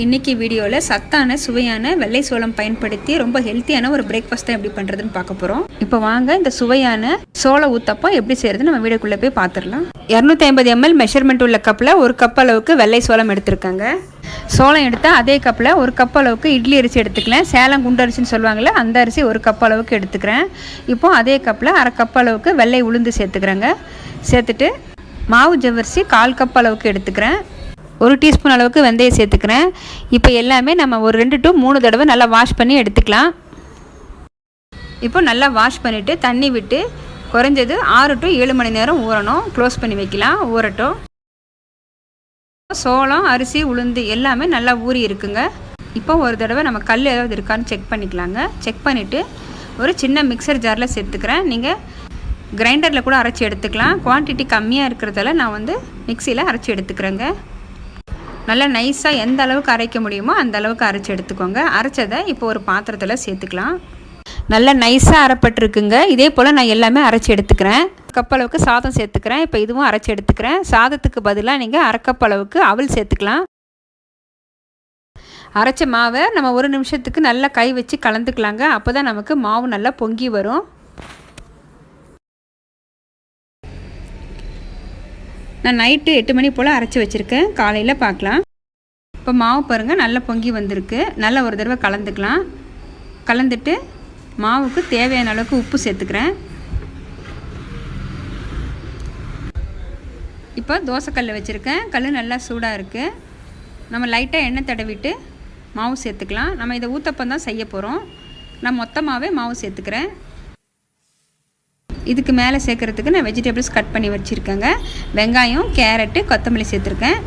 இன்றைக்கி வீடியோவில் சத்தான சுவையான வெள்ளை சோளம் பயன்படுத்தி ரொம்ப ஹெல்த்தியான ஒரு பிரேக்ஃபாஸ்ட் தான் எப்படி பண்ணுறதுன்னு பார்க்க போகிறோம். இப்போ வாங்க இந்த சுவையான சோள ஊத்தப்பம் எப்படி செய்கிறது நம்ம வீடியோக்குள்ளே போய் பார்த்துடலாம். 250 ml மெஷர்மெண்ட் உள்ள கப்பில் 1 கப் அளவுக்கு வெள்ளை சோளம் எடுத்துருக்காங்க. சோளம் எடுத்தால் அதே கப்பில் 1 கப் அளவுக்கு இட்லி அரிசி எடுத்துக்கலாம். சேலம் குண்டு அரிசின்னு சொல்லுவாங்கள்ல, அந்த அரிசி 1 கப் அளவுக்கு எடுத்துக்கிறேன். இப்போது அதே கப்பில் 1/2 கப் அளவுக்கு வெள்ளை உளுந்து சேர்த்துக்கிறேங்க. சேர்த்துட்டு மாவு ஜவ்வரிசி 1/4 கப் அளவுக்கு எடுத்துக்கிறேன். 1 டீஸ்பூன் அளவுக்கு வெந்தயம் சேர்த்துக்கிறேன். இப்போ எல்லாமே நம்ம ஒரு 2 to 3 தடவை நல்லா வாஷ் பண்ணி எடுத்துக்கலாம். இப்போ நல்லா வாஷ் பண்ணிவிட்டு தண்ணி விட்டு குறைஞ்சது 6 to 7 மணி நேரம் ஊறணும். க்ளோஸ் பண்ணி வைக்கலாம், ஊறட்டும். சோளம், அரிசி, உளுந்து எல்லாமே நல்லா ஊறி இருக்குங்க. இப்போ ஒரு தடவை நம்ம கல் ஏதாவது இருக்கான்னு செக் பண்ணிக்கலாங்க. செக் பண்ணிவிட்டு ஒரு சின்ன மிக்சர் ஜாரில் சேர்த்துக்கிறேன். நீங்கள் கிரைண்டரில் கூட அரைச்சி எடுத்துக்கலாம். குவான்டிட்டி கம்மியாக இருக்கிறதால நான் மிக்சியில் அரைச்சி எடுத்துக்கிறேங்க. நல்லா நைஸாக எந்த அளவுக்கு அரைக்க முடியுமோ அந்த அளவுக்கு அரைச்சி எடுத்துக்கோங்க. அரைச்சதை இப்போ ஒரு பாத்திரத்தில் சேர்த்துக்கலாம். நல்லா நைஸாக அரைப்பட்டுருக்குங்க. இதே போல் நான் எல்லாமே அரைச்சி எடுத்துக்கிறேன். கப் அளவுக்கு சாதம் சேர்த்துக்கிறேன். இப்போ இதுவும் அரைச்சி எடுத்துக்கிறேன். சாதத்துக்கு பதிலாக நீங்கள் 1/2 கப் அளவுக்கு அவல் சேர்த்துக்கலாம். அரைச்ச மாவை நம்ம 1 நிமிஷத்துக்கு நல்லா கை வச்சு கலந்துக்கலாங்க. அப்போ தான் நமக்கு மாவு நல்லா பொங்கி வரும். நான் நைட்டு 8 மணி போல் அரைச்சி வச்சுருக்கேன். காலையில் பார்க்கலாம். இப்போ மாவு பாருங்கள் நல்லா பொங்கி வந்திருக்கு. நல்லா ஒரு தடவை கலந்துக்கலாம். கலந்துட்டு மாவுக்கு தேவையான அளவுக்கு உப்பு சேர்த்துக்கிறேன். இப்போ தோசைக்கல் வச்சுருக்கேன். கல் நல்லா சூடாக இருக்குது. நம்ம லைட்டாக எண்ணெய் தடவிட்டு மாவு சேர்த்துக்கலாம். நம்ம இதை ஊத்தப்பம் தான் செய்ய போகிறோம். நான் மொத்தமாகவே மாவு சேர்த்துக்கிறேன். இதுக்கு மேலே சேர்க்குறதுக்கு நான் வெஜிடபிள்ஸ் கட் பண்ணி வச்சுருக்கேங்க. வெங்காயம், கேரட்டு, கொத்தமல்லி சேர்த்துருக்கேன்.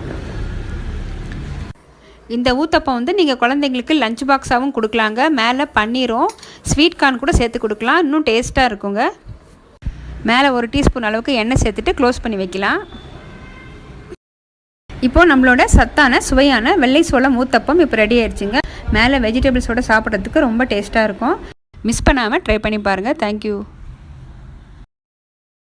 இந்த ஊத்தப்பம் நீங்கள் குழந்தைங்களுக்கு லஞ்ச் பாக்ஸாகவும் கொடுக்கலாங்க. மேலே பன்னீரும் ஸ்வீட் கார்ன் கூட சேர்த்து கொடுக்கலாம். இன்னும் டேஸ்ட்டாக இருக்குங்க. மேலே 1 டீஸ்பூன் அளவுக்கு எண்ணெய் சேர்த்துட்டு க்ளோஸ் பண்ணி வைக்கலாம். இப்போது நம்மளோட சத்தான சுவையான வெள்ளை சோளம் ஊத்தப்பம் இப்போ ரெடி ஆயிடுச்சுங்க. மேலே வெஜிடபிள்ஸோடு சாப்பிட்றதுக்கு ரொம்ப டேஸ்ட்டாக இருக்கும். மிஸ் பண்ணாமல் ட்ரை பண்ணி பாருங்கள். தேங்க்யூ.